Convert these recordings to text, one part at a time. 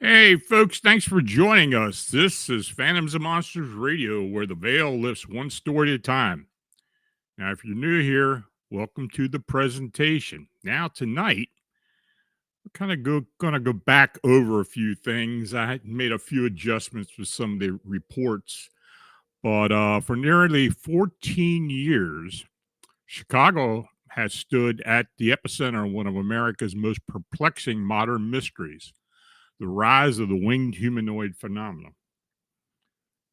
Hey, folks, thanks for joining us. This is Phantoms and Monsters Radio, where the veil lifts one story at a time. Now, if you're new here, welcome to the presentation. Now, tonight, we're going to go back over a few things. I had made a few adjustments with some of the reports, but for nearly 14 years, Chicago has stood at the epicenter of one of America's most perplexing modern mysteries: the rise of the winged humanoid phenomenon.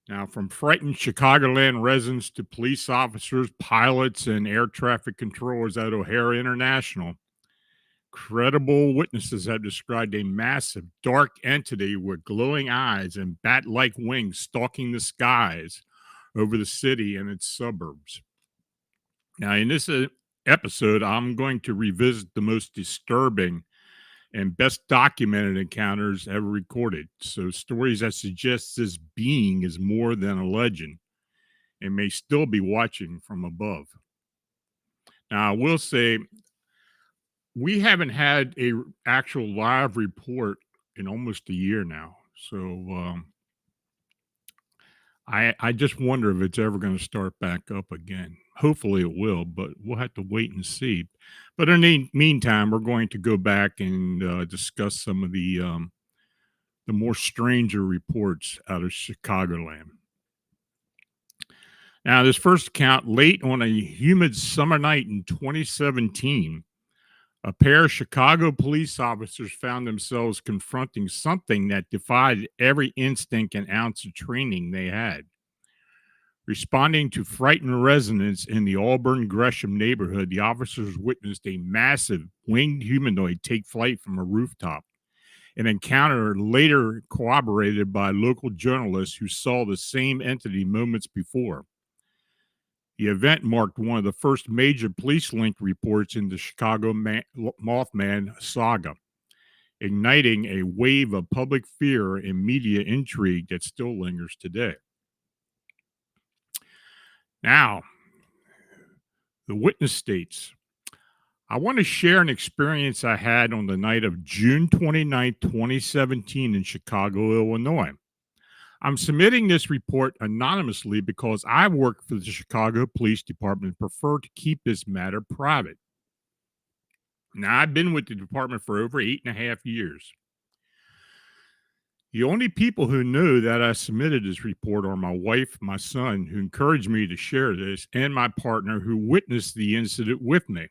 Now, from frightened Chicagoland residents to police officers, pilots, and air traffic controllers at O'Hare International, credible witnesses have described a massive, dark entity with glowing eyes and bat-like wings stalking the skies over the city and its suburbs. Now, in this episode, I'm going to revisit the most disturbing and best documented encounters ever recorded. So, stories that suggest this being is more than a legend and may still be watching from above. Now, I will say we haven't had a actual live report in almost a year now. So, I just wonder if it's ever going to start back up again. Hopefully it will, but we'll have to wait and see. But in the meantime, we're going to go back and discuss some of the more stranger reports out of Chicagoland. Now, this first account, late on a humid summer night in 2017, a pair of Chicago police officers found themselves confronting something that defied every instinct and ounce of training they had. Responding to frightened residents in the Auburn Gresham neighborhood, the officers witnessed a massive winged humanoid take flight from a rooftop. An encounter later corroborated by local journalists who saw the same entity moments before. The event marked one of the first major police-linked reports in the Chicago Mothman saga, igniting a wave of public fear and media intrigue that still lingers today. Now, the witness states, I want to share an experience I had on the night of June 29, 2017 in Chicago, Illinois. I'm submitting this report anonymously because I work for the Chicago Police Department and prefer to keep this matter private. Now, I've been with the department for over 8.5 years. The only people who know that I submitted this report are my wife, my son, who encouraged me to share this, and my partner who witnessed the incident with me.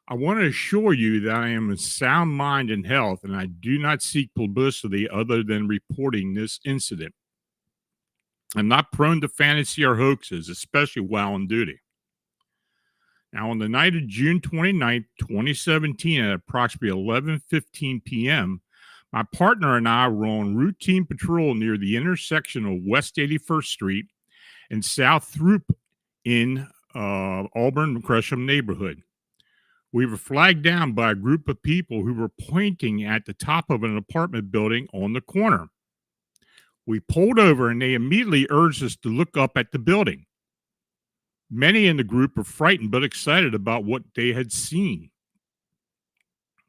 I want to assure you that I am in sound mind and health, and I do not seek publicity other than reporting this incident. I'm not prone to fantasy or hoaxes, especially while on duty. Now, on the night of June 29th, 2017, at approximately 11:15 p.m., my partner and I were on routine patrol near the intersection of West 81st Street and South Throop in Auburn Gresham neighborhood. We were flagged down by a group of people who were pointing at the top of an apartment building on the corner. We pulled over and they immediately urged us to look up at the building. Many in the group were frightened but excited about what they had seen.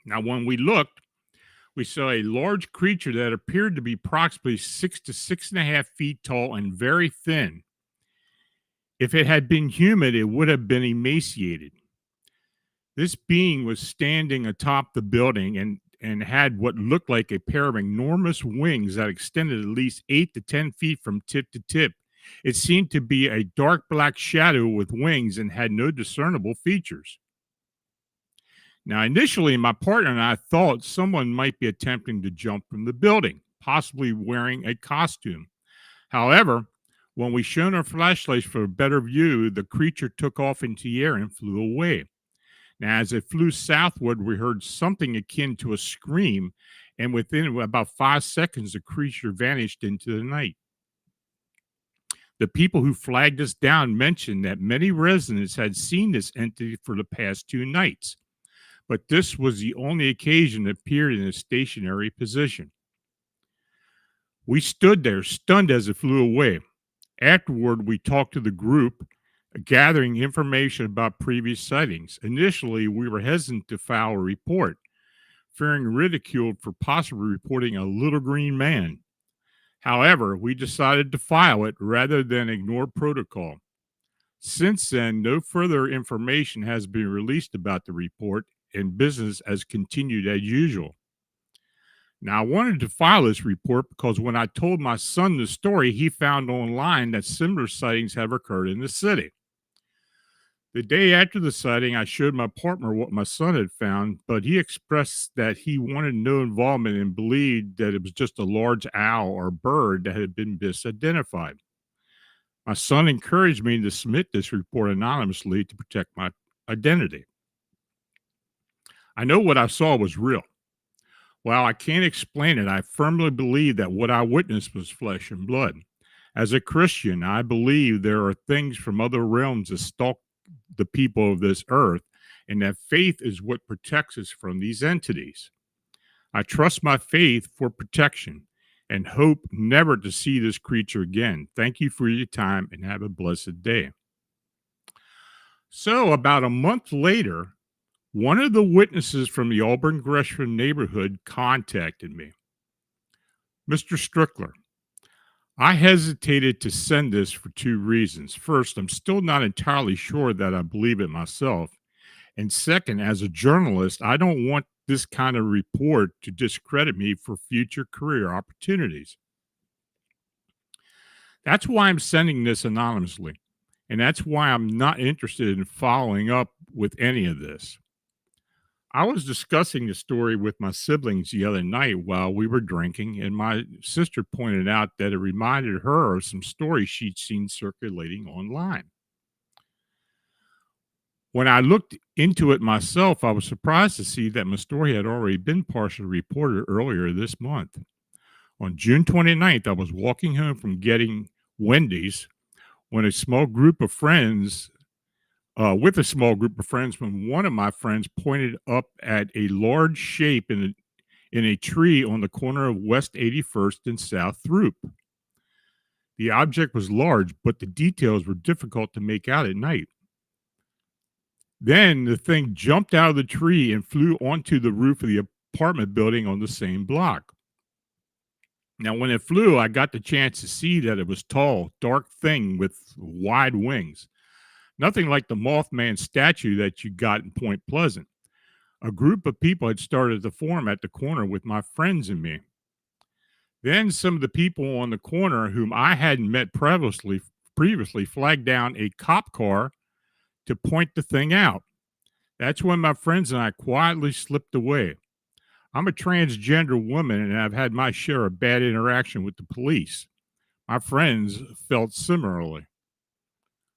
Now, when we looked, we saw a large creature that appeared to be approximately 6 to 6.5 feet tall and very thin. If it had been human, it would have been emaciated. This being was standing atop the building and had what looked like a pair of enormous wings that extended at least 8 to 10 feet from tip to tip. It seemed to be a dark black shadow with wings and had no discernible features. Now, initially, my partner and I thought someone might be attempting to jump from the building, possibly wearing a costume. However, when we shone our flashlights for a better view, the creature took off into the air and flew away. Now, as it flew southward, we heard something akin to a scream, and within about 5 seconds, the creature vanished into the night. The people who flagged us down mentioned that many residents had seen this entity for the past 2 nights, but this was the only occasion it appeared in a stationary position. We stood there, stunned as it flew away. Afterward, we talked to the group, gathering information about previous sightings. Initially, we were hesitant to file a report, fearing ridicule for possibly reporting a little green man. However, we decided to file it rather than ignore protocol. Since then, no further information has been released about the report, and business has continued as usual. Now, I wanted to file this report because when I told my son the story, he found online that similar sightings have occurred in the city. The day after the sighting, I showed my partner what my son had found, but he expressed that he wanted no involvement and believed that it was just a large owl or bird that had been misidentified. My son encouraged me to submit this report anonymously to protect my identity. I know what I saw was real. While I can't explain it, I firmly believe that what I witnessed was flesh and blood. As a Christian, I believe there are things from other realms that stalk the people of this earth, and that faith is what protects us from these entities. I trust my faith for protection and hope never to see this creature again. Thank you for your time and have a blessed day. So, about a month later, one of the witnesses from the Auburn Gresham neighborhood contacted me. Mr. Strickler, I hesitated to send this for 2 reasons. First, I'm still not entirely sure that I believe it myself. And second, as a journalist, I don't want this kind of report to discredit me for future career opportunities. That's why I'm sending this anonymously. And that's why I'm not interested in following up with any of this. I was discussing the story with my siblings the other night while we were drinking, and my sister pointed out that it reminded her of some stories she'd seen circulating online. When I looked into it myself, I was surprised to see that my story had already been partially reported earlier this month. On June 29th, I was walking home from getting Wendy's when a small group of friends when one of my friends pointed up at a large shape in a tree on the corner of West 81st and South Throop. The object was large, but the details were difficult to make out at night. Then the thing jumped out of the tree and flew onto the roof of the apartment building on the same block. Now, when it flew, I got the chance to see that it was tall, dark thing with wide wings. Nothing like the Mothman statue that you got in Point Pleasant. A group of people had started to form at the corner with my friends and me. Then some of the people on the corner whom I hadn't met previously flagged down a cop car to point the thing out. That's when my friends and I quietly slipped away. I'm a transgender woman and I've had my share of bad interaction with the police. My friends felt similarly.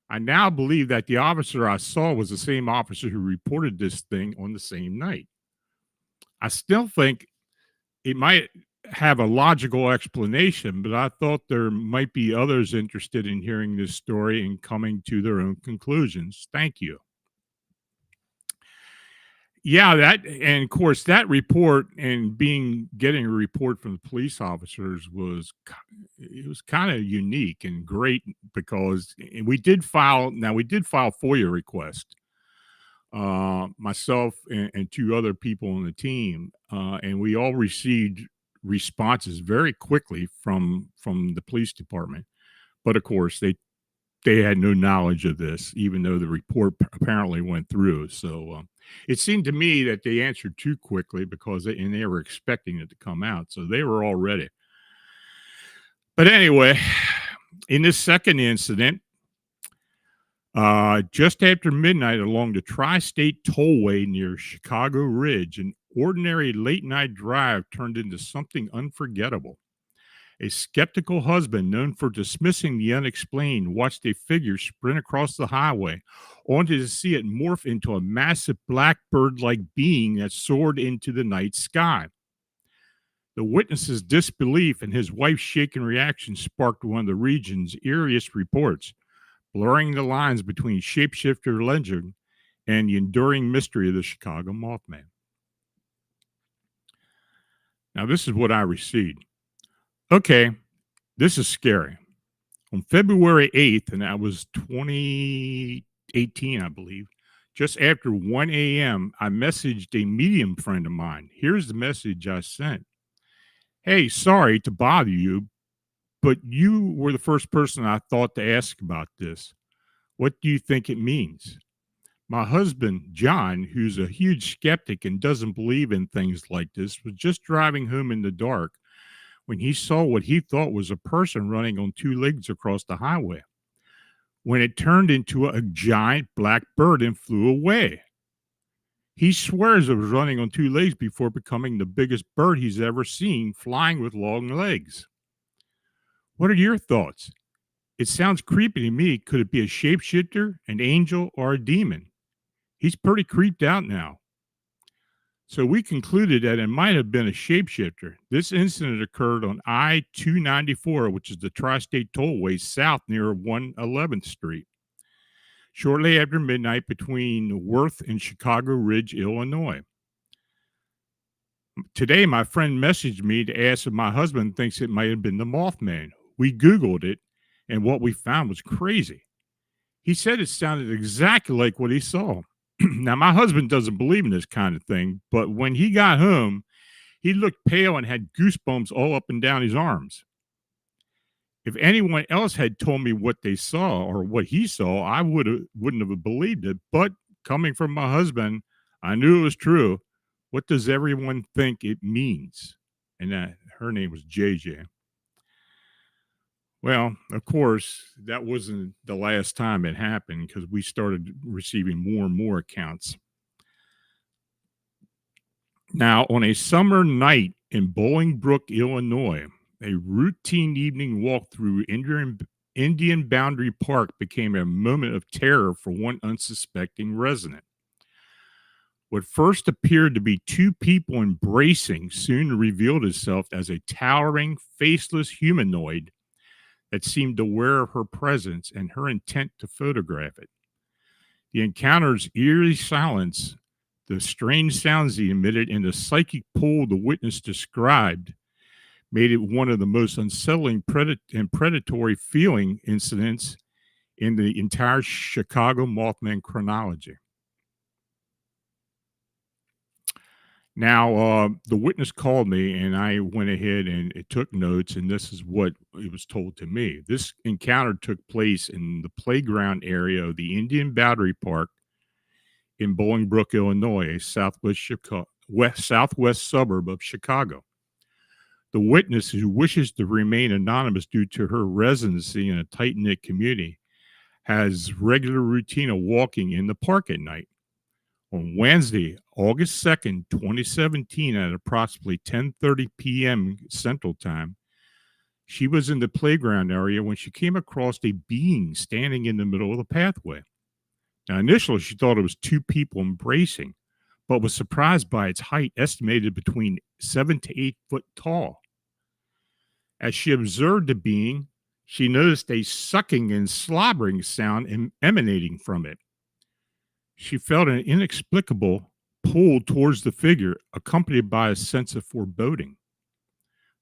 I now believe that the officer I saw was the same officer who reported this thing on the same night. I still think it might have a logical explanation, but I thought there might be others interested in hearing this story and coming to their own conclusions. Thank you. Yeah, that and of course that report and getting a report from the police officers it was kind of unique and great because we did file FOIA request, myself and two other people on the team, and we all received responses very quickly from the police department. But of course, they had no knowledge of this, even though the report apparently went through. So it seemed to me that they answered too quickly and they were expecting it to come out, so they were all ready. But anyway, in this second incident, just after midnight along the Tri-State Tollway near Chicago Ridge, an ordinary late-night drive turned into something unforgettable. A skeptical husband known for dismissing the unexplained watched a figure sprint across the highway, only to see it morph into a massive blackbird-like being that soared into the night sky. The witness's disbelief and his wife's shaken reaction sparked one of the region's eeriest reports, blurring the lines between shapeshifter legend and the enduring mystery of the Chicago Mothman. Now, this is what I received. Okay, this is scary. On February 8th, and that was 2018, I believe, just after 1 a.m., I messaged a medium friend of mine. Here's the message I sent. Hey, sorry to bother you, but you were the first person I thought to ask about this. What do you think it means? My husband, John, who's a huge skeptic and doesn't believe in things like this, was just driving home in the dark when he saw what he thought was a person running on two legs across the highway, when it turned into a giant black bird and flew away. He swears it was running on two legs before becoming the biggest bird he's ever seen, flying with long legs. What are your thoughts? It sounds creepy to me. Could it be a shapeshifter, an angel, or a demon? He's pretty creeped out now. So we concluded that it might have been a shapeshifter. This incident occurred on I-294, which is the Tri-State Tollway south near 111th Street, shortly after midnight between Worth and Chicago Ridge, Illinois. Today, my friend messaged me to ask if my husband thinks it might have been the Mothman. We Googled it, and what we found was crazy. He said it sounded exactly like what he saw. Now, my husband doesn't believe in this kind of thing, but when he got home, he looked pale and had goosebumps all up and down his arms. If anyone else had told me what they saw or what he saw, I wouldn't have believed it. But coming from my husband, I knew it was true. What does everyone think it means? And her name was JJ. Well, of course, that wasn't the last time it happened because we started receiving more and more accounts. Now, on a summer night in Bolingbrook, Illinois, a routine evening walk through Indian Boundary Park became a moment of terror for one unsuspecting resident. What first appeared to be two people embracing soon revealed itself as a towering, faceless humanoid that seemed aware of her presence and her intent to photograph it. The encounter's eerie silence, the strange sounds he emitted, and the psychic pull the witness described made it one of the most unsettling and predatory feeling incidents in the entire Chicago Mothman chronology. Now, the witness called me, and I went ahead and took notes, and this is what it was told to me. This encounter took place in the playground area of the Indian Boundary Park in Bolingbrook, Illinois, a southwest suburb of Chicago. The witness, who wishes to remain anonymous due to her residency in a tight-knit community, has regular routine of walking in the park at night. On Wednesday, August 2nd, 2017, at approximately 10:30 p.m. Central Time, she was in the playground area when she came across a being standing in the middle of the pathway. Now, initially, she thought it was two people embracing, but was surprised by its height, estimated between 7 to 8 foot tall. As she observed the being, she noticed a sucking and slobbering sound emanating from it. She felt an inexplicable pull towards the figure, accompanied by a sense of foreboding.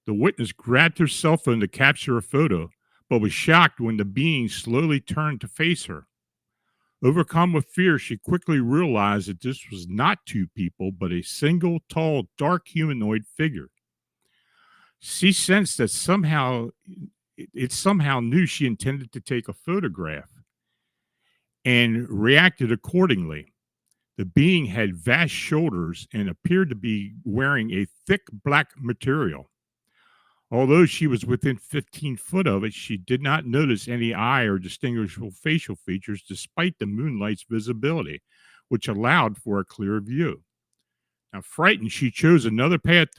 The witness grabbed her cell phone to capture a photo, but was shocked when the being slowly turned to face her. Overcome with fear, she quickly realized that this was not two people, but a single tall, dark humanoid figure. She sensed that it somehow knew she intended to take a photograph and reacted accordingly. The being had vast shoulders and appeared to be wearing a thick black material. Although she was within 15 foot of it, she did not notice any eye or distinguishable facial features despite the moonlight's visibility, which allowed for a clear view. Now, frightened, she chose another path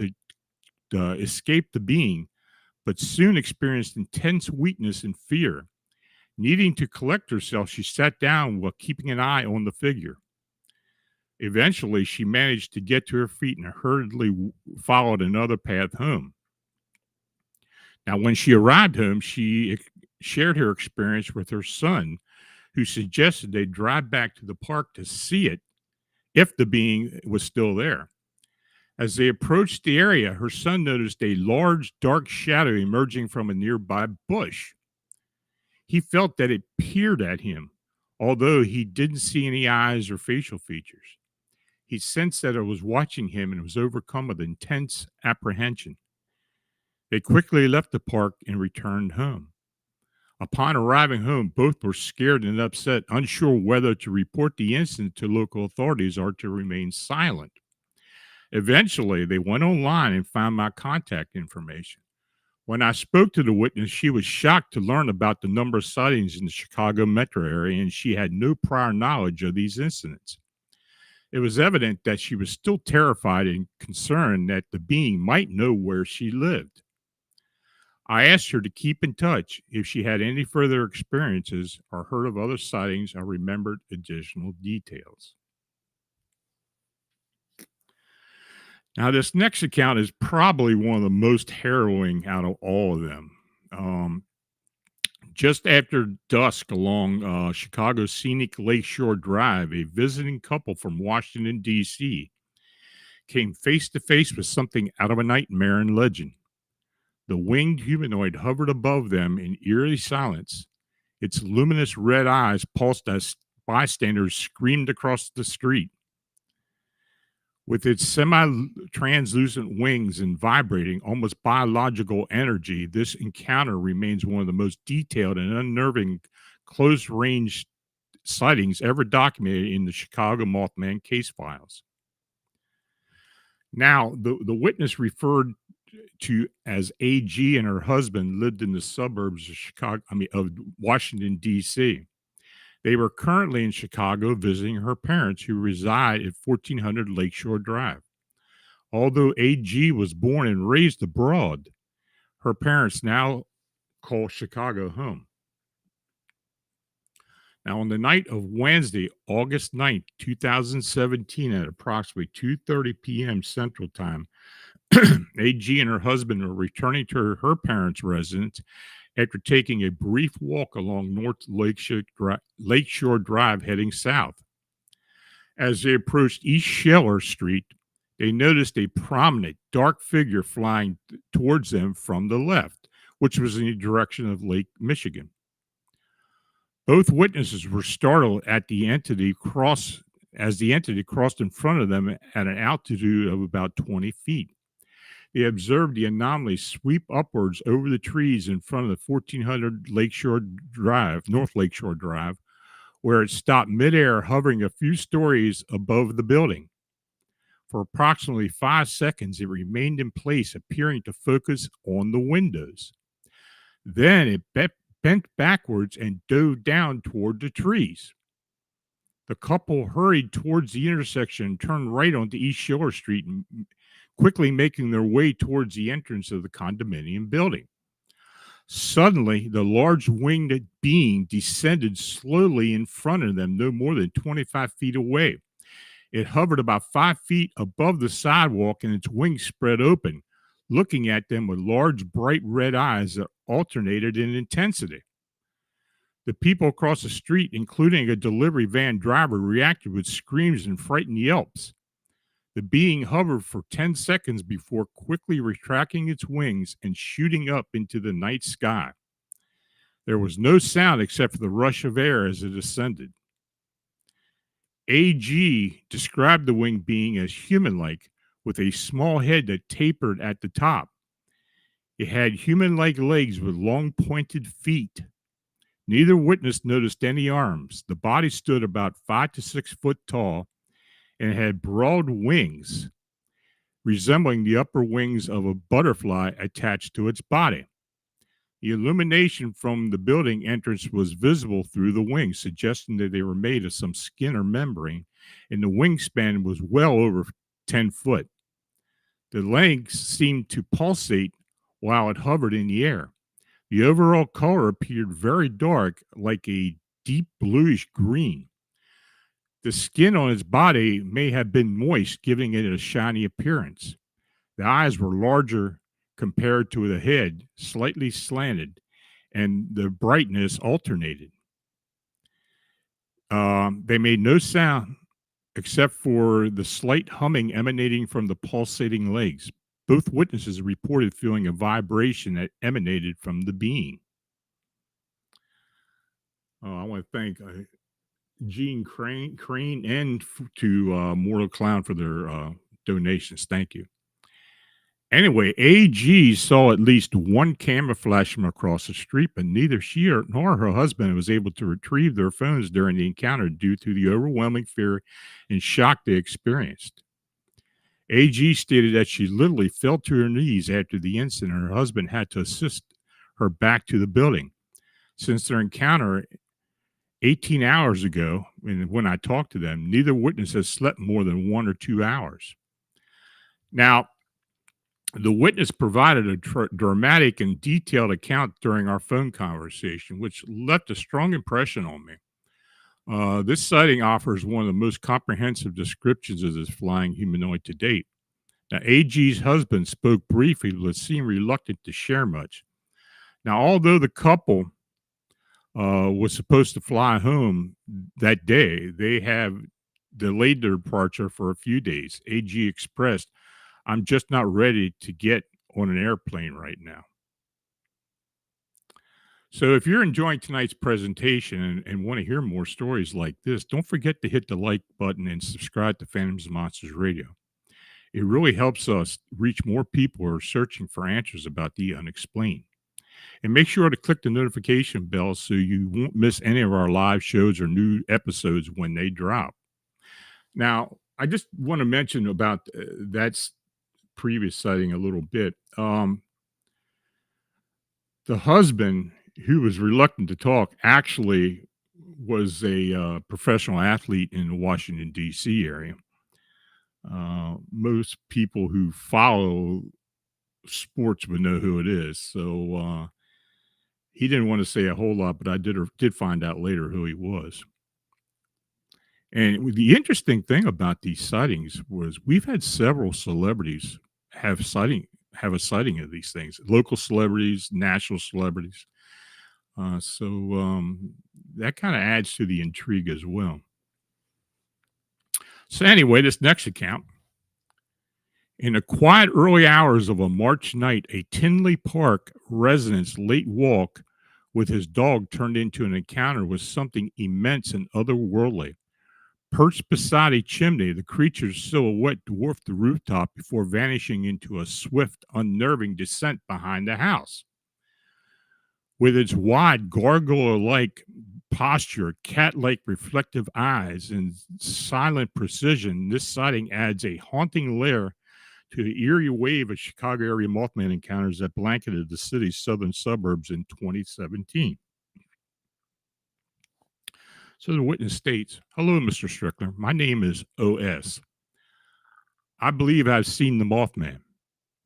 to escape the being, but soon experienced intense weakness and fear. Needing to collect herself, she sat down while keeping an eye on the figure. Eventually, she managed to get to her feet and hurriedly followed another path home. Now, when she arrived home, she shared her experience with her son, who suggested they drive back to the park to see it if the being was still there. As they approached the area, her son noticed a large, dark shadow emerging from a nearby bush. He felt that it peered at him, although he didn't see any eyes or facial features. He sensed that it was watching him and was overcome with intense apprehension. They quickly left the park and returned home. Upon arriving home, both were scared and upset, unsure whether to report the incident to local authorities or to remain silent. Eventually, they went online and found my contact information. When I spoke to the witness, she was shocked to learn about the number of sightings in the Chicago metro area, and she had no prior knowledge of these incidents. It was evident that she was still terrified and concerned that the being might know where she lived. I asked her to keep in touch if she had any further experiences or heard of other sightings or remembered additional details. Now, this next account is probably one of the most harrowing out of all of them. Just after dusk along Chicago's scenic Lakeshore Drive, a visiting couple from Washington, D.C. came face to face with something out of a nightmare and legend. The winged humanoid hovered above them in eerie silence. Its luminous red eyes pulsed as bystanders screamed across the street. With its semi-translucent wings and vibrating, almost biological energy, this encounter remains one of the most detailed and unnerving close-range sightings ever documented in the Chicago Mothman case files. Now, the witness referred to as AG and her husband lived in the suburbs of Washington, D.C. They were currently in Chicago visiting her parents who reside at 1400 Lakeshore Drive. Although AG was born and raised abroad, her parents now call Chicago home. Now, on the night of Wednesday, August 9th, 2017, at approximately 2:30 p.m. Central Time, AG and her husband were returning to her parents' residence after taking a brief walk along North Lakeshore Drive heading south. As they approached East Scheller Street, they noticed a prominent dark figure flying towards them from the left, which was in the direction of Lake Michigan. Both witnesses were startled at as the entity crossed in front of them at an altitude of about 20 feet. They observed the anomaly sweep upwards over the trees in front of the 1400 North Lakeshore Drive, where it stopped midair, hovering a few stories above the building. For approximately 5 seconds, it remained in place, appearing to focus on the windows. Then it bent backwards and dove down toward the trees. The couple hurried towards the intersection and turned right onto East Schiller Street, quickly making their way towards the entrance of the condominium building. Suddenly, the large winged being descended slowly in front of them, no more than 25 feet away. It hovered about 5 feet above the sidewalk, and its wings spread open, looking at them with large, bright red eyes that alternated in intensity. The people across the street, including a delivery van driver, reacted with screams and frightened yelps. The being hovered for 10 seconds before quickly retracting its wings and shooting up into the night sky. There was no sound except for the rush of air as it ascended. AG described the winged being as human-like, with a small head that tapered at the top. It had human-like legs with long pointed feet. Neither witness noticed any arms. The body stood about 5 to 6 foot tall and had broad wings, resembling the upper wings of a butterfly attached to its body. The illumination from the building entrance was visible through the wings, suggesting that they were made of some skin or membrane, and the wingspan was well over 10 foot. The legs seemed to pulsate while it hovered in the air. The overall color appeared very dark, like a deep bluish green. The skin on its body may have been moist, giving it a shiny appearance. The eyes were larger compared to the head, slightly slanted, and the brightness alternated. They made no sound except for the slight humming emanating from the pulsating legs. Both witnesses reported feeling a vibration that emanated from the being. I want to thank Gene Crane and to Mortal Clown for their donations. Thank you. Anyway, AG saw at least one camera flash from across the street, but neither she nor her husband was able to retrieve their phones during the encounter due to the overwhelming fear and shock they experienced. AG stated that she literally fell to her knees after the incident, and her husband had to assist her back to the building. Since their encounter 18 hours ago, and when I talked to them, neither witness has slept more than 1 or 2 hours. Now, the witness provided a dramatic and detailed account during our phone conversation, which left a strong impression on me. This sighting offers one of the most comprehensive descriptions of this flying humanoid to date. Now, AG's husband spoke briefly, but seemed reluctant to share much. Now, although the couple was supposed to fly home that day, they have delayed their departure for a few days. AG expressed, "I'm just not ready to get on an airplane right now." So if you're enjoying tonight's presentation and want to hear more stories like this, don't forget to hit the like button and subscribe to Phantoms and Monsters Radio. It really helps us reach more people who are searching for answers about the unexplained. And make sure to click the notification bell so you won't miss any of our live shows or new episodes when they drop. Now, I just want to mention about that previous sighting a little bit. The husband, who was reluctant to talk, actually was a professional athlete in the Washington, D.C. area. Most people who follow sports would know who it is. So he didn't want to say a whole lot, but I did find out later who he was. And the interesting thing about these sightings was we've had several celebrities have a sighting of these things. Local celebrities, national celebrities. So that kind of adds to the intrigue as well. So anyway, this next account. In the quiet early hours of a March night, a Tinley Park resident's late walk with his dog turned into an encounter with something immense and otherworldly. Perched beside a chimney, the creature's silhouette dwarfed the rooftop before vanishing into a swift, unnerving descent behind the house. With its wide, gargoyle-like posture, cat-like reflective eyes, and silent precision, this sighting adds a haunting layer to the eerie wave of Chicago area Mothman encounters that blanketed the city's southern suburbs in 2017. So the witness states, "Hello, Mr. Strickler. My name is OS. I believe I've seen the Mothman.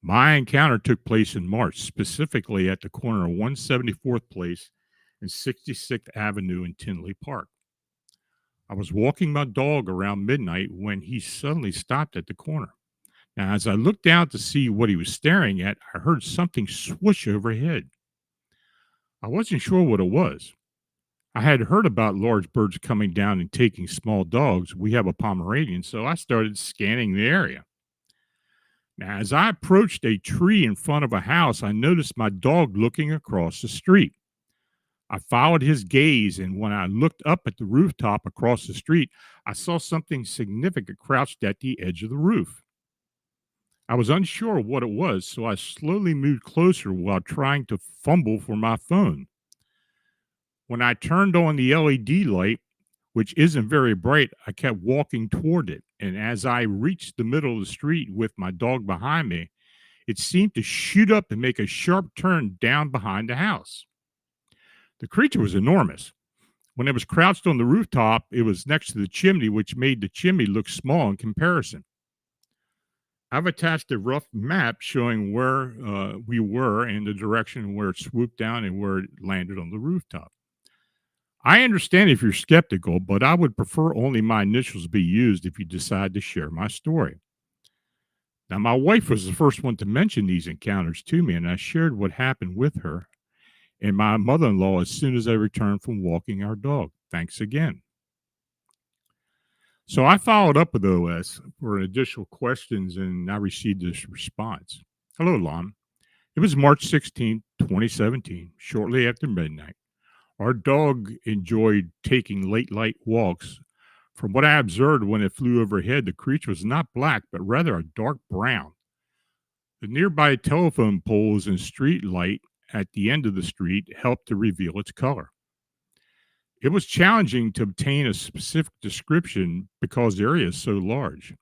My encounter took place in March, specifically at the corner of 174th Place and 66th Avenue in Tinley Park. I was walking my dog around midnight when he suddenly stopped at the corner. Now, as I looked down to see what he was staring at, I heard something swoosh overhead. I wasn't sure what it was. I had heard about large birds coming down and taking small dogs. We have a Pomeranian, so I started scanning the area. Now, as I approached a tree in front of a house, I noticed my dog looking across the street. I followed his gaze, and when I looked up at the rooftop across the street, I saw something significant crouched at the edge of the roof. I was unsure what it was, so I slowly moved closer while trying to fumble for my phone. When I turned on the LED light, which isn't very bright, I kept walking toward it. And as I reached the middle of the street with my dog behind me, it seemed to shoot up and make a sharp turn down behind the house. The creature was enormous. When it was crouched on the rooftop, it was next to the chimney, which made the chimney look small in comparison. I've attached a rough map showing where we were and the direction where it swooped down and where it landed on the rooftop. I understand if you're skeptical, but I would prefer only my initials be used if you decide to share my story. Now, my wife was the first one to mention these encounters to me, and I shared what happened with her and my mother in law as soon as I returned from walking our dog. Thanks again. So I followed up with OS for additional questions, and I received this response. Hello, Lon. It was March 16th, 2017, shortly after midnight. Our dog enjoyed taking late light walks. From what I observed when it flew overhead, the creature was not black, but rather a dark brown. The nearby telephone poles and street light at the end of the street helped to reveal its color. It was challenging to obtain a specific description because the area is so large.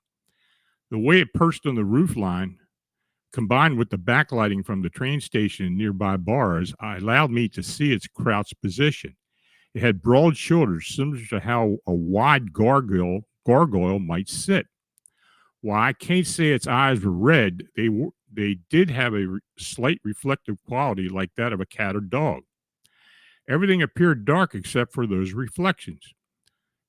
The way it perched on the roof line, combined with the backlighting from the train station and nearby bars, allowed me to see its crouched position. It had broad shoulders, similar to how a wide gargoyle might sit. While I can't say its eyes were red, they did have a slight reflective quality like that of a cat or dog. Everything appeared dark except for those reflections.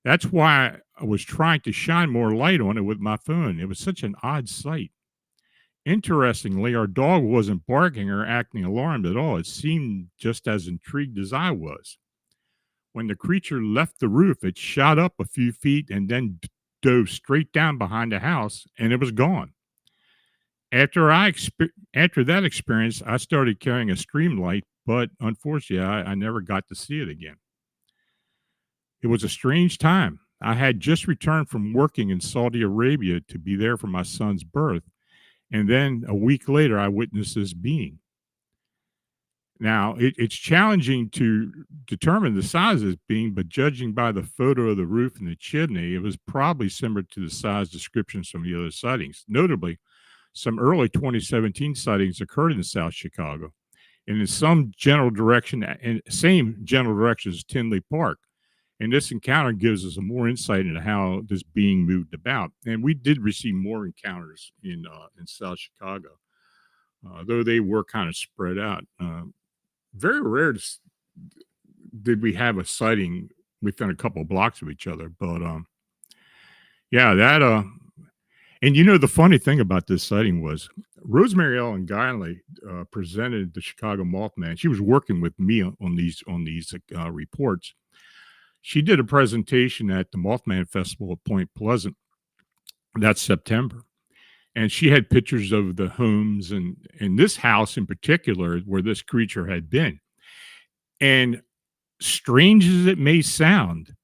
That's why I was trying to shine more light on it with my phone. It was such an odd sight. Interestingly, our dog wasn't barking or acting alarmed at all. It seemed just as intrigued as I was. When the creature left the roof, it shot up a few feet and then dove straight down behind the house, and it was gone. After that experience, I started carrying a stream light, but unfortunately, I never got to see it again. It was a strange time. I had just returned from working in Saudi Arabia to be there for my son's birth, and then a week later, I witnessed this being. Now, it's challenging to determine the size of this being, but judging by the photo of the roof and the chimney, it was probably similar to the size descriptions from the other sightings. Notably, some early 2017 sightings occurred in South Chicago, and in some general direction, and same general direction as Tinley Park. And this encounter gives us more insight into how this being moved about. And we did receive more encounters in South Chicago, though they were kind of spread out. Very rare did we have a sighting within a couple of blocks of each other, but yeah, that and the funny thing about this sighting was Rosemary Ellen Guiley presented the Chicago Mothman. She was working with me on these reports. She did a presentation at the Mothman Festival at Point Pleasant that September. And she had pictures of the homes and this house in particular where this creature had been. And strange as it may sound,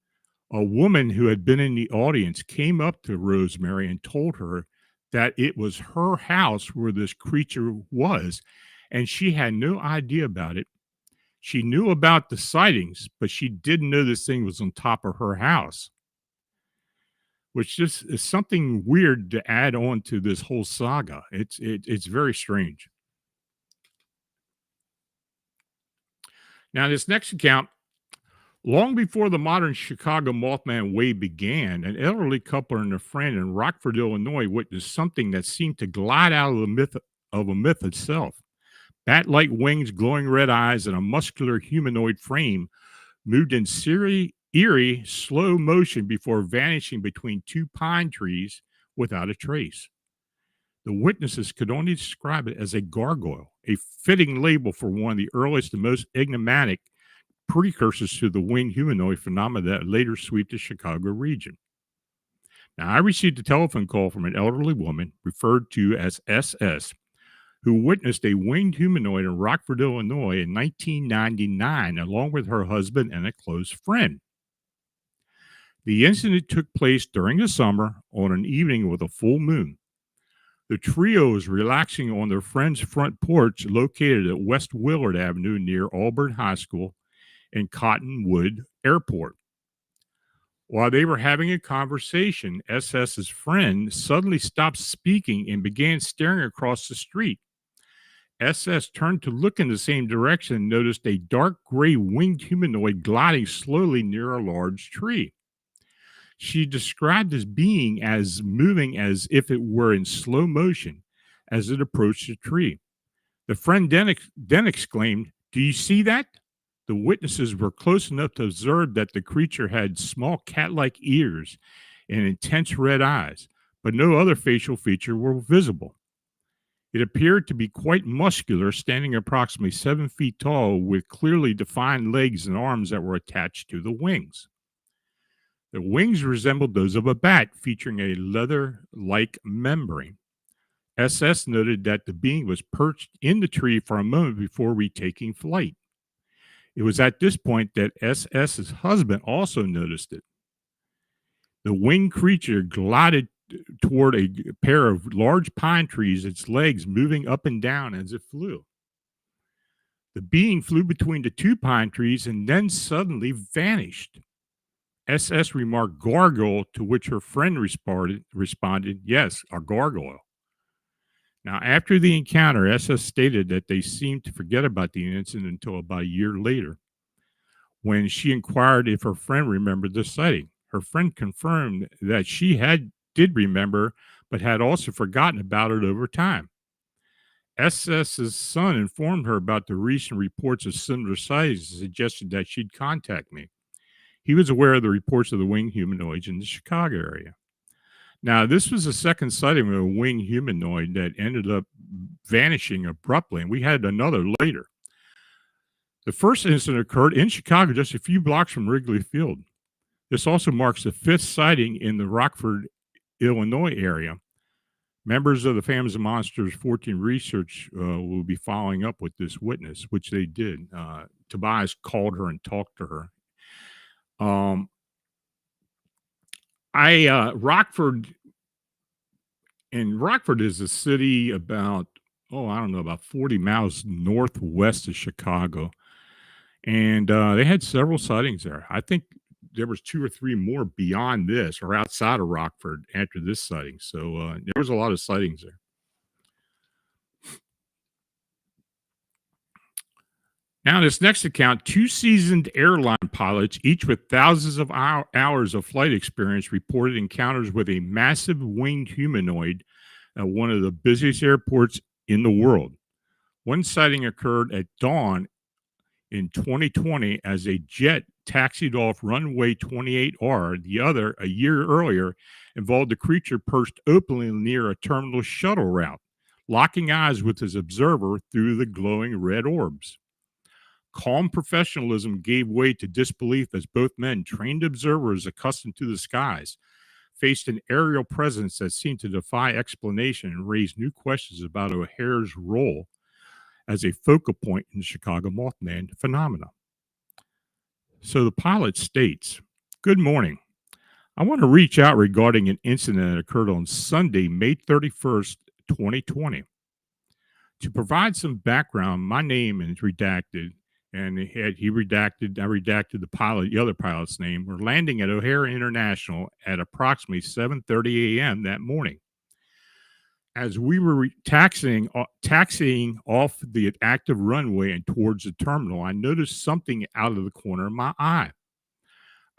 a woman who had been in the audience came up to Rosemary and told her that it was her house where this creature was. And she had no idea about it. She knew about the sightings, but she didn't know this thing was on top of her house, which just is something weird to add on to this whole saga. It's very strange. Now, this next account Long before the modern Chicago Mothman wave began, an elderly couple and a friend in Rockford, Illinois, witnessed something that seemed to glide out of the myth of a myth itself. Bat-like wings, glowing red eyes, and a muscular humanoid frame moved in eerie, slow motion before vanishing between two pine trees without a trace. The witnesses could only describe it as a gargoyle, a fitting label for one of the earliest and most enigmatic precursors to the winged humanoid phenomena that later swept the Chicago region. Now, I received a telephone call from an elderly woman referred to as SS, who witnessed a winged humanoid in Rockford, Illinois in 1999, along with her husband and a close friend. The incident took place during the summer on an evening with a full moon. The trio was relaxing on their friend's front porch located at West Willard Avenue near Auburn High School and Cottonwood Airport. While they were having a conversation, SS's friend suddenly stopped speaking and began staring across the street. SS turned to look in the same direction and noticed a dark gray winged humanoid gliding slowly near a large tree. She described this being as moving as if it were in slow motion as it approached the tree. The friend then exclaimed, "Do you see that?" The witnesses were close enough to observe that the creature had small cat-like ears and intense red eyes, but no other facial feature were visible. It appeared to be quite muscular, standing approximately 7 feet tall with clearly defined legs and arms that were attached to the wings. The wings resembled those of a bat, featuring a leather-like membrane. SS noted that the being was perched in the tree for a moment before retaking flight. It was at this point that SS's husband also noticed it. The winged creature glided toward a pair of large pine trees, its legs moving up and down as it flew. The being flew between the two pine trees and then suddenly vanished. SS remarked gargoyle, to which her friend responded, "Yes, a gargoyle." Now, after the encounter, SS stated that they seemed to forget about the incident until about a year later, when she inquired if her friend remembered the sighting. Her friend confirmed that she did remember, but had also forgotten about it over time. SS's son informed her about the recent reports of similar sightings and suggested that she'd contact me. He was aware of the reports of the winged humanoids in the Chicago area. Now, this was the second sighting of a winged humanoid that ended up vanishing abruptly, and we had another later. The first incident occurred in Chicago, just a few blocks from Wrigley Field. This also marks the fifth sighting in the Rockford, Illinois area. Members of the Phantoms of Monsters 14 research will be following up with this witness, which they did. Tobias called her and talked to her. Rockford is a city about, about 40 miles northwest of Chicago. And they had several sightings there. I think there was 2 or 3 more beyond this or outside of Rockford after this sighting. So there was a lot of sightings there. Now, this next account, 2 seasoned airline pilots, each with thousands of hours of flight experience, reported encounters with a massive winged humanoid at one of the busiest airports in the world. One sighting occurred at dawn in 2020 as a jet taxied off runway 28R. The other, a year earlier, involved a creature perched openly near a terminal shuttle route, locking eyes with his observer through the glowing red orbs. Calm professionalism gave way to disbelief as both men, trained observers accustomed to the skies, faced an aerial presence that seemed to defy explanation and raise new questions about O'Hare's role as a focal point in the Chicago Mothman phenomena. So the pilot states, "Good morning. I want to reach out regarding an incident that occurred on Sunday, May 31st, 2020. To provide some background, my name is redacted, and I redacted the other pilot's name. We're landing at O'Hare International at approximately 7:30 a.m. that morning. As we were taxiing off the active runway and towards the terminal, I noticed something out of the corner of my eye.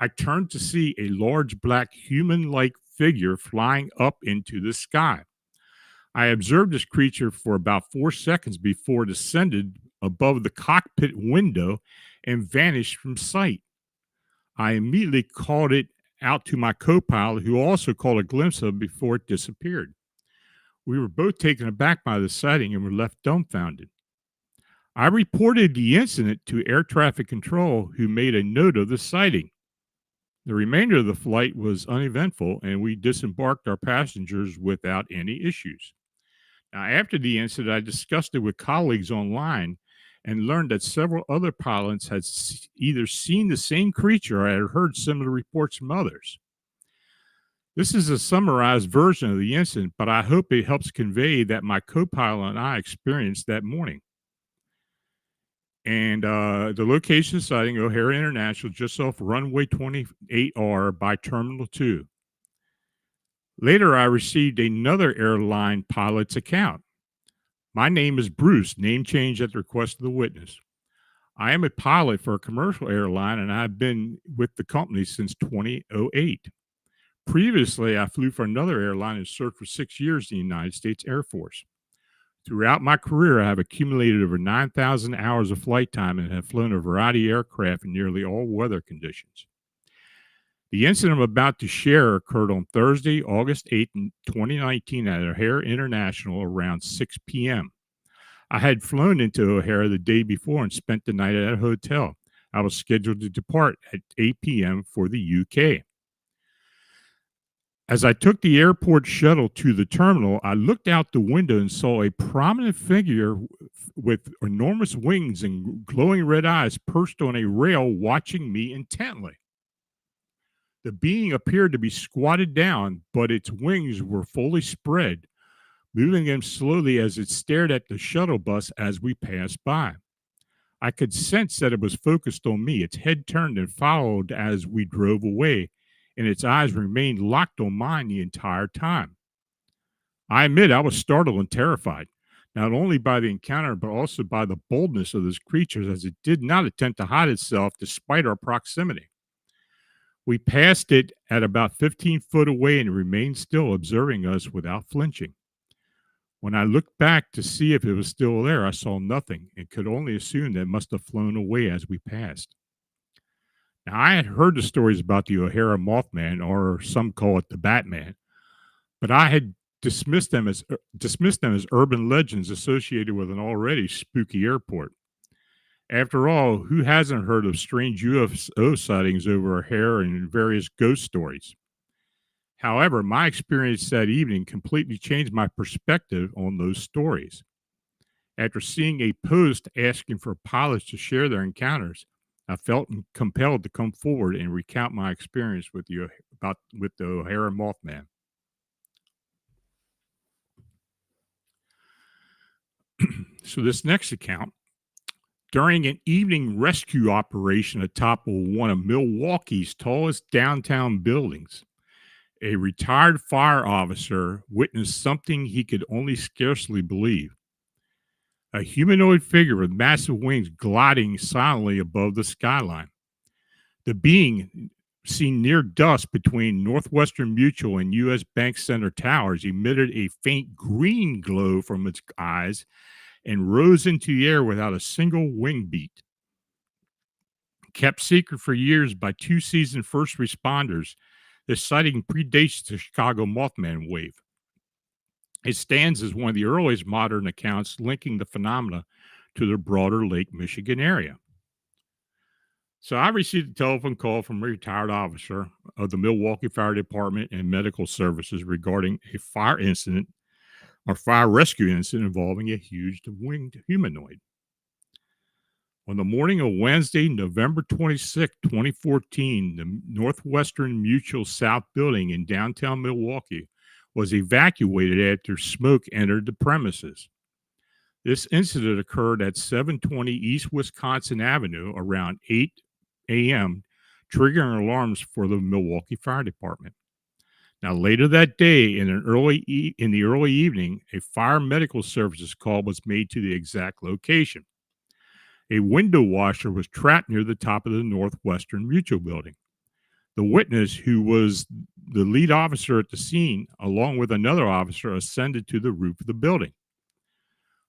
I turned to see a large black human like figure flying up into the sky. I observed this creature for about 4 seconds before it descended above the cockpit window and vanished from sight. I immediately called it out to my co pilot, who also caught a glimpse of it before it disappeared. We were both taken aback by the sighting and were left dumbfounded. I reported the incident to air traffic control, who made a note of the sighting. The remainder of the flight was uneventful, and we disembarked our passengers without any issues. Now, after the incident, I discussed it with colleagues online and learned that several other pilots had either seen the same creature or had heard similar reports from others. This is a summarized version of the incident, but I hope it helps convey that my co pilot and I experienced that morning. And the location of sighting, O'Hare International, just off runway 28R by Terminal 2. Later, I received another airline pilot's account. My name is Bruce, name change at the request of the witness. I am a pilot for a commercial airline, and I've been with the company since 2008. Previously, I flew for another airline and served for 6 years in the United States Air Force. Throughout my career, I have accumulated over 9,000 hours of flight time and have flown a variety of aircraft in nearly all weather conditions. The incident I'm about to share occurred on Thursday, August 8th, 2019 at O'Hare International around 6 p.m. I had flown into O'Hare the day before and spent the night at a hotel. I was scheduled to depart at 8 p.m. for the UK. As I took the airport shuttle to the terminal, I looked out the window and saw a prominent figure with enormous wings and glowing red eyes perched on a rail watching me intently. The being appeared to be squatted down, but its wings were fully spread, moving them slowly as it stared at the shuttle bus as we passed by. I could sense that it was focused on me. Its head turned and followed as we drove away, and its eyes remained locked on mine the entire time. I admit I was startled and terrified, not only by the encounter, but also by the boldness of this creature, as it did not attempt to hide itself despite our proximity. We passed it at about 15 foot away and it remained still, observing us without flinching. When I looked back to see if it was still there, I saw nothing and could only assume that it must have flown away as we passed. Now, I had heard the stories about the O'Hare Mothman, or some call it the Batman, but I had dismissed them as urban legends associated with an already spooky airport. After all, who hasn't heard of strange UFO sightings over O'Hare and various ghost stories? However, my experience that evening completely changed my perspective on those stories. After seeing a post asking for pilots to share their encounters, I felt compelled to come forward and recount my experience with the O'Hare Mothman. So this next account, during an evening rescue operation atop of one of Milwaukee's tallest downtown buildings, a retired fire officer witnessed something he could only scarcely believe. A humanoid figure with massive wings gliding silently above the skyline. The being, seen near dusk between Northwestern Mutual and U.S. Bank Center towers, emitted a faint green glow from its eyes and rose into the air without a single wing beat. Kept secret for years by two seasoned first responders, this sighting predates the Chicago Mothman wave. It stands as one of the earliest modern accounts linking the phenomena to the broader Lake Michigan area. So I received a telephone call from a retired officer of the Milwaukee Fire Department and Medical Services regarding a fire rescue incident involving a huge winged humanoid. On the morning of Wednesday, November 26, 2014, the Northwestern Mutual South Building in downtown Milwaukee was evacuated after smoke entered the premises. This incident occurred at 720 East Wisconsin Avenue around 8 a.m., triggering alarms for the Milwaukee Fire Department. Now, later that day, in the early evening, a fire medical services call was made to the exact location. A window washer was trapped near the top of the Northwestern Mutual building. The witness, who was the lead officer at the scene, along with another officer, ascended to the roof of the building.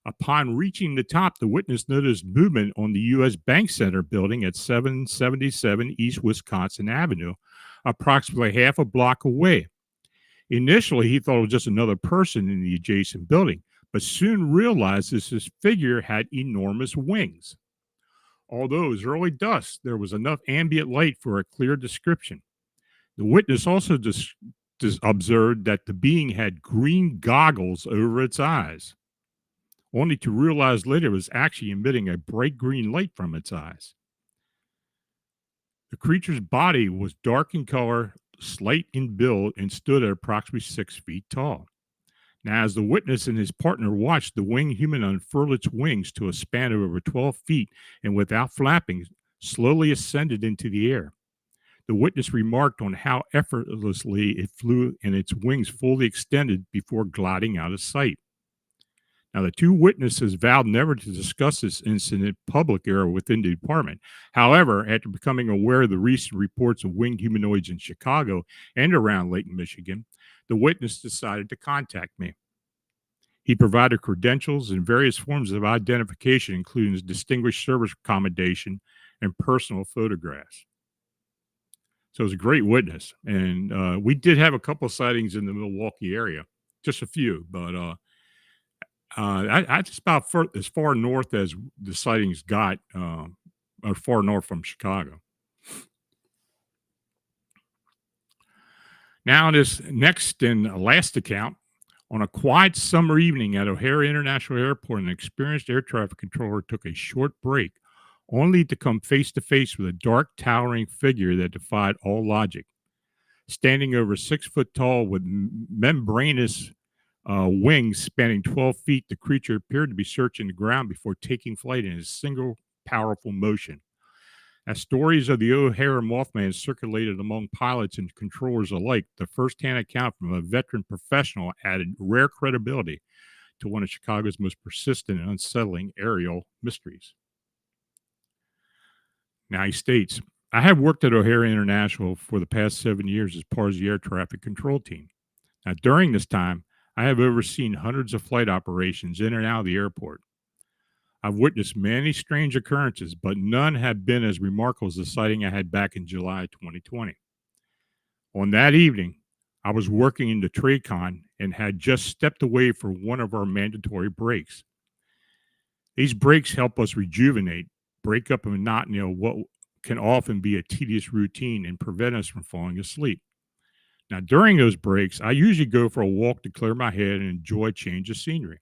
Upon reaching the top, the witness noticed movement on the U.S. Bank Center building at 777 East Wisconsin Avenue, approximately half a block away. Initially, he thought it was just another person in the adjacent building, but soon realized this figure had enormous wings. Although it was early dusk, there was enough ambient light for a clear description. The witness also observed that the being had green goggles over its eyes, only to realize later it was actually emitting a bright green light from its eyes. The creature's body was dark in color, slight in build, and stood at approximately 6 feet tall. Now, as the witness and his partner watched, the winged human unfurl its wings to a span of over 12 feet and, without flapping, slowly ascended into the air. The witness remarked on how effortlessly it flew and its wings fully extended before gliding out of sight. Now, the two witnesses vowed never to discuss this incident publicly or within the department. However, after becoming aware of the recent reports of winged humanoids in Chicago and around Lake Michigan, the witness decided to contact me. He provided credentials and various forms of identification, including his distinguished service accommodation and personal photographs. So it was a great witness. And we did have a couple of sightings in the Milwaukee area, just a few, but I just about as far north as the sightings got, or far north from Chicago. Now, this next and last account: on a quiet summer evening at O'Hare International Airport, an experienced air traffic controller took a short break, only to come face to face with a dark, towering figure that defied all logic. Standing over 6 foot tall with membranous wings spanning 12 feet, the creature appeared to be searching the ground before taking flight in a single powerful motion. As stories of the O'Hare Mothman circulated among pilots and controllers alike, the first-hand account from a veteran professional added rare credibility to one of Chicago's most persistent and unsettling aerial mysteries. Now, he states, I have worked at O'Hare International for the past 7 years as part of the air traffic control team. Now, during this time, I have overseen hundreds of flight operations in and out of the airport. I've witnessed many strange occurrences, but none have been as remarkable as the sighting I had back in July 2020. On that evening, I was working in the TradeCon and had just stepped away for one of our mandatory breaks. These breaks help us rejuvenate, break up the monotony of what can often be a tedious routine, and prevent us from falling asleep. Now, during those breaks, I usually go for a walk to clear my head and enjoy a change of scenery.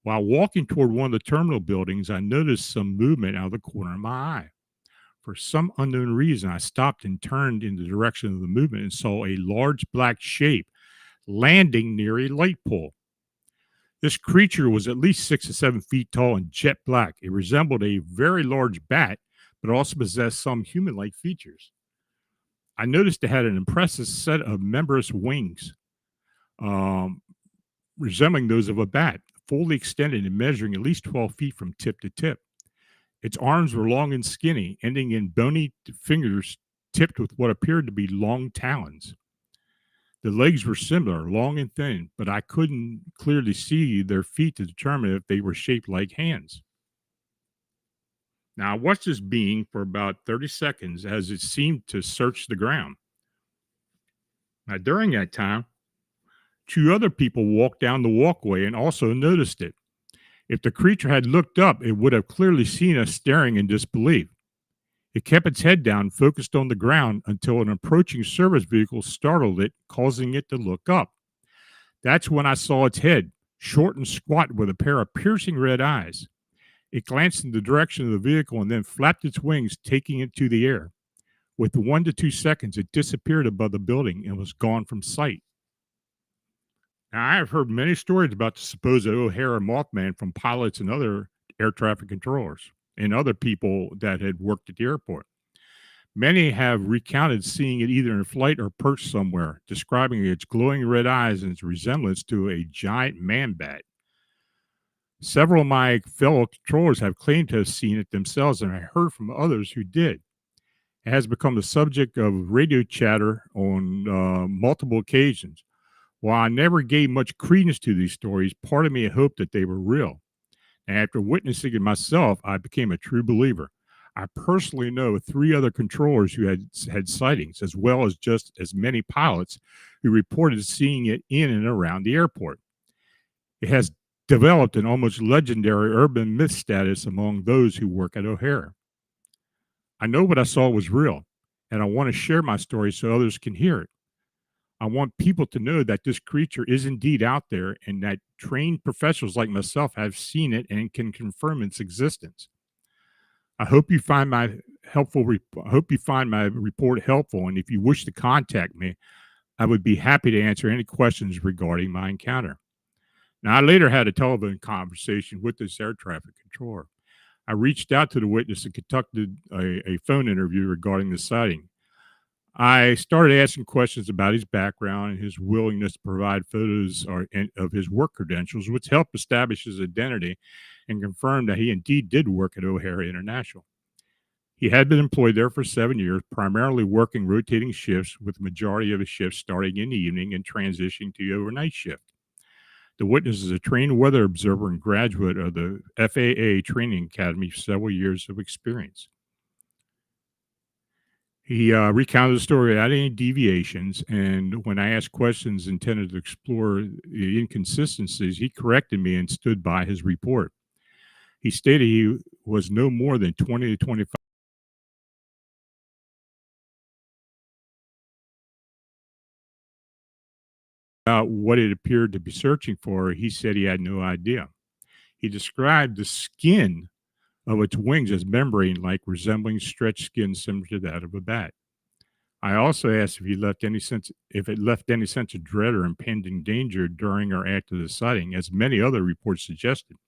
While walking toward one of the terminal buildings, I noticed some movement out of the corner of my eye. For some unknown reason, I stopped and turned in the direction of the movement and saw a large black shape landing near a light pole. This creature was at least 6 to 7 feet tall and jet black. It resembled a very large bat, but also possessed some human-like features. I noticed it had an impressive set of membranous wings, resembling those of a bat, fully extended and measuring at least 12 feet from tip to tip. Its arms were long and skinny, ending in bony fingers tipped with what appeared to be long talons. The legs were similar, long and thin, but I couldn't clearly see their feet to determine if they were shaped like hands. Now, I watched this being for about 30 seconds as it seemed to search the ground. Now, during that time, 2 other people walked down the walkway and also noticed it. If the creature had looked up, it would have clearly seen us staring in disbelief. It kept its head down, focused on the ground, until an approaching service vehicle startled it, causing it to look up. That's when I saw its head, short and squat with a pair of piercing red eyes. It glanced in the direction of the vehicle and then flapped its wings, taking it to the air. With 1 to 2 seconds, it disappeared above the building and was gone from sight. Now, I have heard many stories about the supposed O'Hare Mothman from pilots and other air traffic controllers and other people that had worked at the airport. Many have recounted seeing it either in flight or perched somewhere, describing its glowing red eyes and its resemblance to a giant man bat. Several of my fellow controllers have claimed to have seen it themselves, and I heard from others who did. It has become the subject of radio chatter on multiple occasions. While I never gave much credence to these stories, part of me hoped that they were real. And after witnessing it myself, I became a true believer. I personally know three other controllers who had sightings, as well as just as many pilots who reported seeing it in and around the airport. It has developed an almost legendary urban myth status among those who work at O'Hare. I know what I saw was real, and I want to share my story so others can hear it. I want people to know that this creature is indeed out there and that trained professionals like myself have seen it and can confirm its existence. I hope you find my I hope you find my report helpful, and if you wish to contact me, I would be happy to answer any questions regarding my encounter. Now, I later had a telephone conversation with this air traffic controller. I reached out to the witness and conducted a phone interview regarding the sighting. I started asking questions about his background and his willingness to provide photos of his work credentials, which helped establish his identity and confirmed that he indeed did work at O'Hare International. He had been employed there for 7 years, primarily working rotating shifts, with the majority of his shifts starting in the evening and transitioning to the overnight shift. The witness is a trained weather observer and graduate of the FAA Training Academy, several years of experience. He recounted the story without any deviations, and when I asked questions intended to explore the inconsistencies, he corrected me and stood by his report. He stated he was no more than 20 to 25 about what it appeared to be searching for. He said he had no idea. He described the skin of its wings as membrane-like, resembling stretched skin similar to that of a bat. I also asked if it left any sense of dread or impending danger during or after the sighting, as many other reports suggested.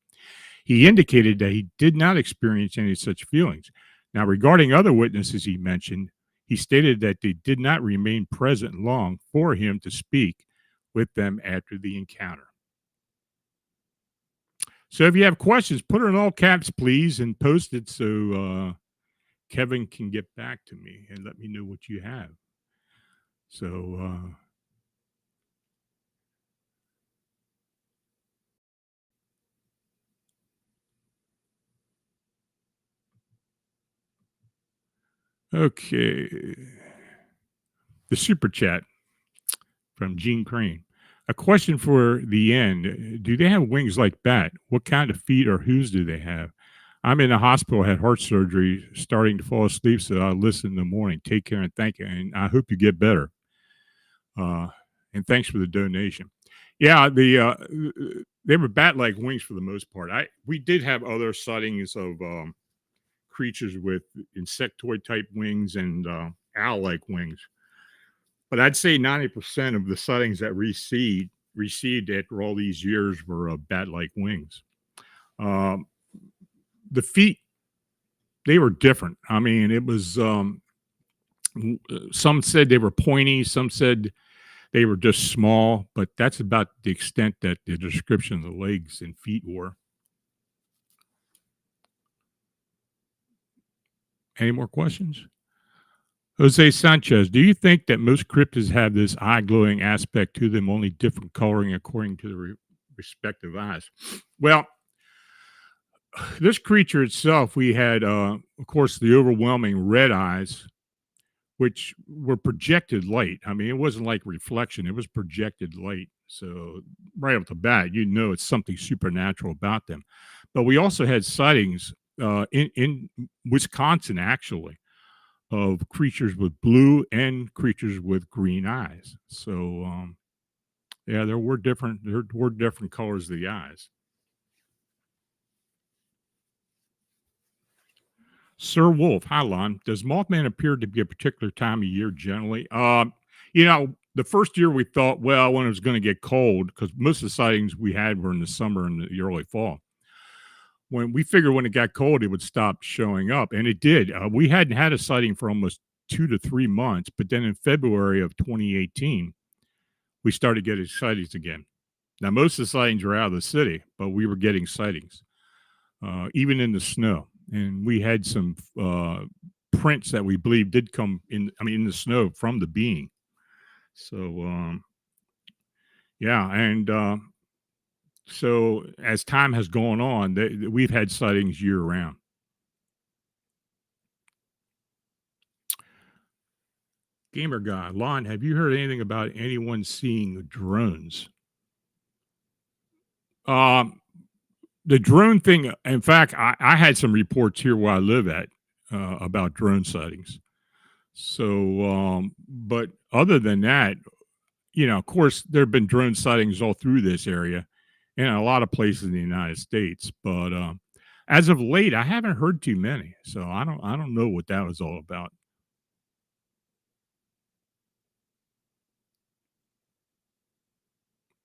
He indicated that he did not experience any such feelings. Now, regarding other witnesses he mentioned, he stated that they did not remain present long for him to speak with them after the encounter. So if you have questions, put it in all caps, please, and post it so Kevin can get back to me and let me know what you have. So, okay. The super chat from Gene Crane. A question for the end. Do they have wings like bat? What kind of feet or hooves do they have? I'm in the hospital, had heart surgery, starting to fall asleep, so I'll listen in the morning. Take care and thank you. And I hope you get better. And thanks for the donation. Yeah, they were bat-like wings for the most part. We did have other sightings of creatures with insectoid type wings and owl-like wings, but I'd say 90% of the sightings that received after all these years were bat-like wings. The feet, they were different. I mean, it was some said they were pointy, some said they were just small, but that's about the extent that the description of the legs and feet were. Any more questions? Jose Sanchez, do you think that most cryptids have this eye glowing aspect to them, only different coloring according to the respective eyes? Well, this creature itself, we had, of course, the overwhelming red eyes, which were projected light. I mean, it wasn't like reflection, it was projected light. So, right off the bat, you know it's something supernatural about them. But we also had sightings in Wisconsin, actually, of creatures with blue and creatures with green eyes. So, yeah, there were different colors of the eyes. Sir Wolf, hi Lon. Does Mothman appear to be a particular time of year generally? The first year we thought, well, when it was going to get cold, because most of the sightings we had were in the summer and the early fall. When we figured when it got cold, it would stop showing up, and it did. We hadn't had a sighting for almost 2 to 3 months, but then in February of 2018, we started getting sightings again. Now, most of the sightings were out of the city, but we were getting sightings, even in the snow. And we had some prints that we believe did come in. I mean, in the snow from the being. So yeah, and so as time has gone on, we've had sightings year round. Gamer guy, Lon, have you heard anything about anyone seeing drones? Um, the drone thing. In fact, I had some reports here where I live at about drone sightings. So, but other than that, of course, there have been drone sightings all through this area and a lot of places in the United States. But as of late, I haven't heard too many. So I don't know what that was all about.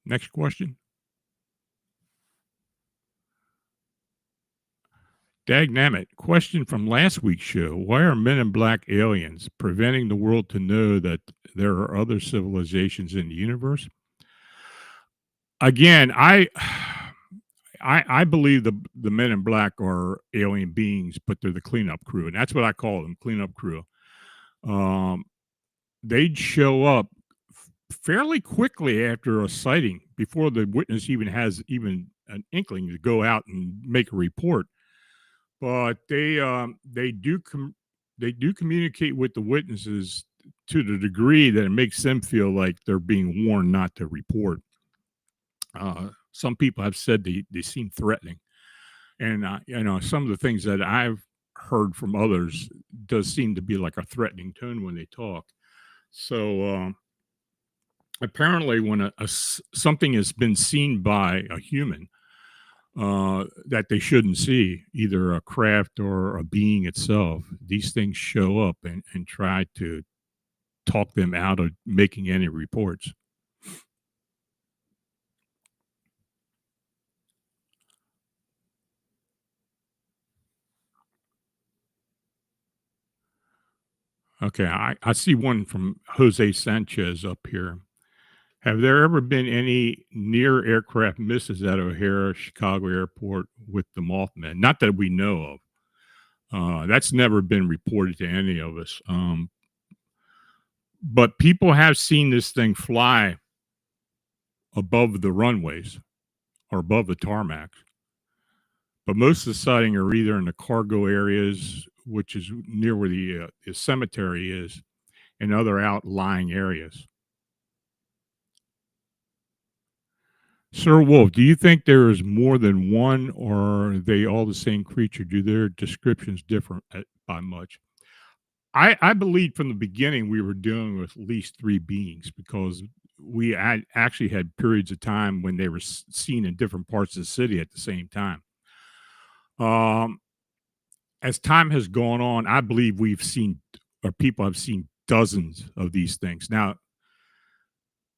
Next question. Dagnammit. Question from last week's show. Why are men in black aliens preventing the world to know that there are other civilizations in the universe? Again, I believe the men in black are alien beings, but they're the cleanup crew, and that's what I call them, cleanup crew. Um, they'd show up fairly quickly after a sighting, before the witness even has even an inkling to go out and make a report. But they do communicate with the witnesses to the degree that it makes them feel like they're being warned not to report. Some people have said they seem threatening, and some of the things that I've heard from others does seem to be like a threatening tone when they talk. So apparently, when something has been seen by a human that they shouldn't see, either a craft or a being itself, these things show up and try to talk them out of making any reports. Okay, I see one from Jose Sanchez up here. Have there ever been any near aircraft misses at O'Hare, Chicago Airport with the Mothman? Not that we know of. That's never been reported to any of us. But people have seen this thing fly above the runways or above the tarmac. But most of the sighting are either in the cargo areas, which is near where the cemetery is, and other outlying areas. Sir Wolf, do you think there is more than one, or are they all the same creature? Do their descriptions differ by much? I believe from the beginning we were dealing with at least three beings, because we had actually had periods of time when they were seen in different parts of the city at the same time. Um, as time has gone on, I believe we've seen, or people have seen, dozens of these things. Now,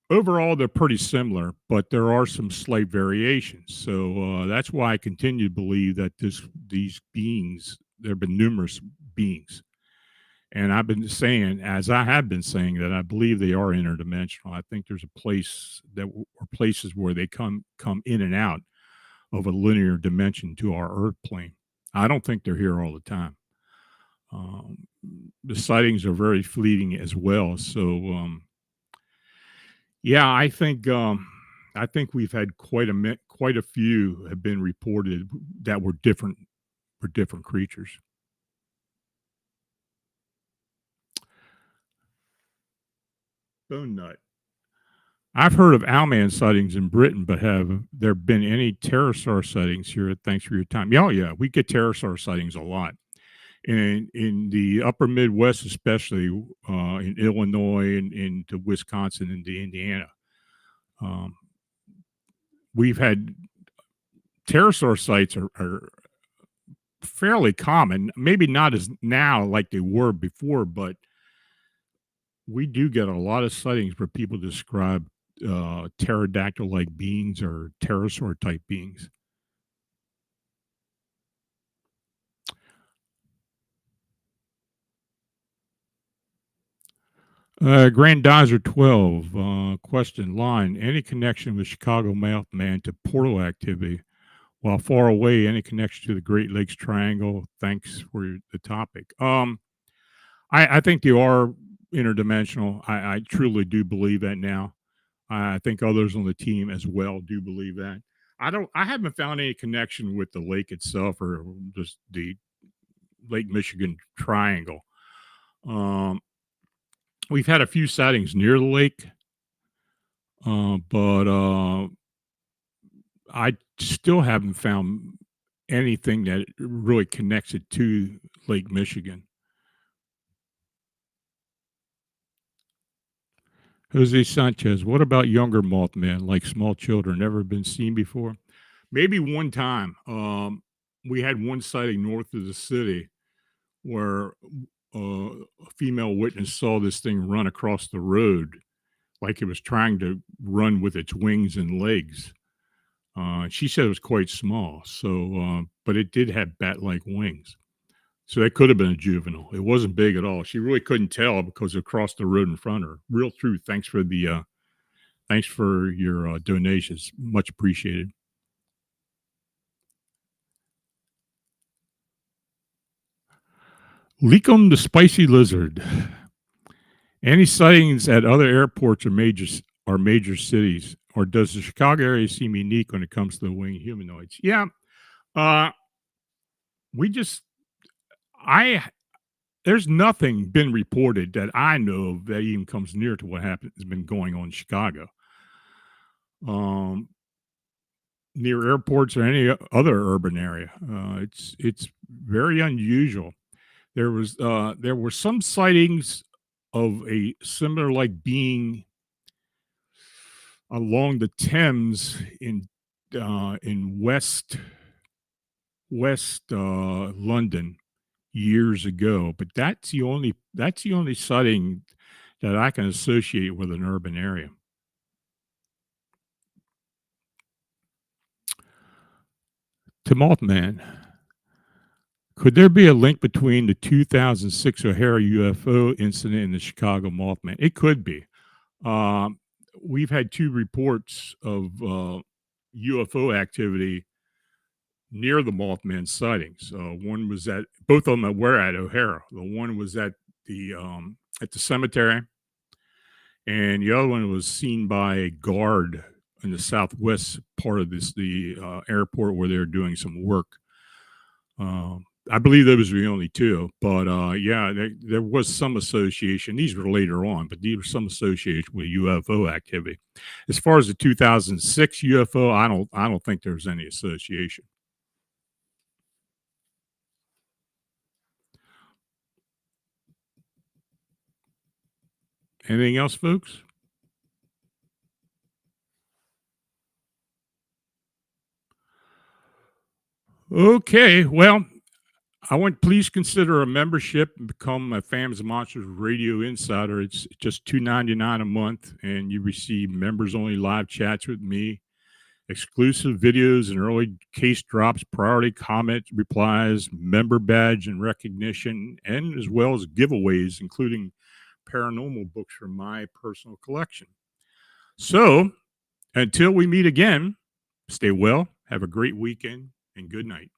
overall, they're pretty similar, but there are some slight variations. So that's why I continue to believe that these beings, there have been numerous beings. And I've been saying, as I have been saying, that I believe they are interdimensional. I think there's a place or places where they come in and out of a linear dimension to our Earth plane. I don't think they're here all the time. Um, the sightings are very fleeting as well. So yeah, I think we've had quite a few have been reported that were different for different creatures. Bone nut. I've heard of Owlman sightings in Britain, but have there been any pterosaur sightings here? Thanks for your time. Yeah, oh, yeah, we get pterosaur sightings a lot, in the upper Midwest, especially in Illinois and into Wisconsin and Indiana. Um, we've had pterosaur sites are fairly common, maybe not as now like they were before, but we do get a lot of sightings where people describe pterodactyl like beings or pterosaur type beings. Grand Dodger 12, question line. Any connection with Chicago Man to portal activity? While far away, any connection to the Great Lakes Triangle? Thanks for the topic. I think they are interdimensional. I truly do believe that now. I think others on the team as well do believe that. I haven't found any connection with the lake itself or just the Lake Michigan Triangle. Um, we've had a few sightings near the lake, but I still haven't found anything that really connects it to Lake Michigan. Jose Sanchez, what about younger Mothman, like small children, never been seen before? Maybe one time. We had one sighting north of the city where a female witness saw this thing run across the road like it was trying to run with its wings and legs. She said it was quite small, so but it did have bat-like wings. So that could have been a juvenile. It wasn't big at all. She really couldn't tell because it crossed the road in front of her. Real truth. Thanks for your donations. Much appreciated. Leakum the spicy lizard. Any sightings at other airports or major cities, or does the Chicago area seem unique when it comes to the winged humanoids? Yeah, uh, we just I there's nothing been reported that I know of that even comes near to what happened has been going on in Chicago. Um, near airports or any other urban area. It's very unusual. There were some sightings of a similar like being along the Thames in West London years ago, but that's the only sighting that I can associate with an urban area. To Mothman, could there be a link between the 2006 O'Hara UFO incident and the Chicago Mothman? It could be. Um, we've had two reports of UFO activity near the Mothman sightings. One was at both of them were at O'Hara. The one was at the cemetery, and the other one was seen by a guard in the southwest part of the airport where they were doing some work. I believe those were the only two, but yeah, there was some association. These were later on, but these were some association with UFO activity. As far as the 2006 UFO, I don't think there's any association. Anything else, folks? Okay, well, I want please consider a membership and become a Fams and Monsters Radio Insider. It's just $2.99 a month, and you receive members only live chats with me, exclusive videos and early case drops, priority comment replies, member badge and recognition, and as well as giveaways, including paranormal books from my personal collection. So until we meet again, stay well, have a great weekend, and good night.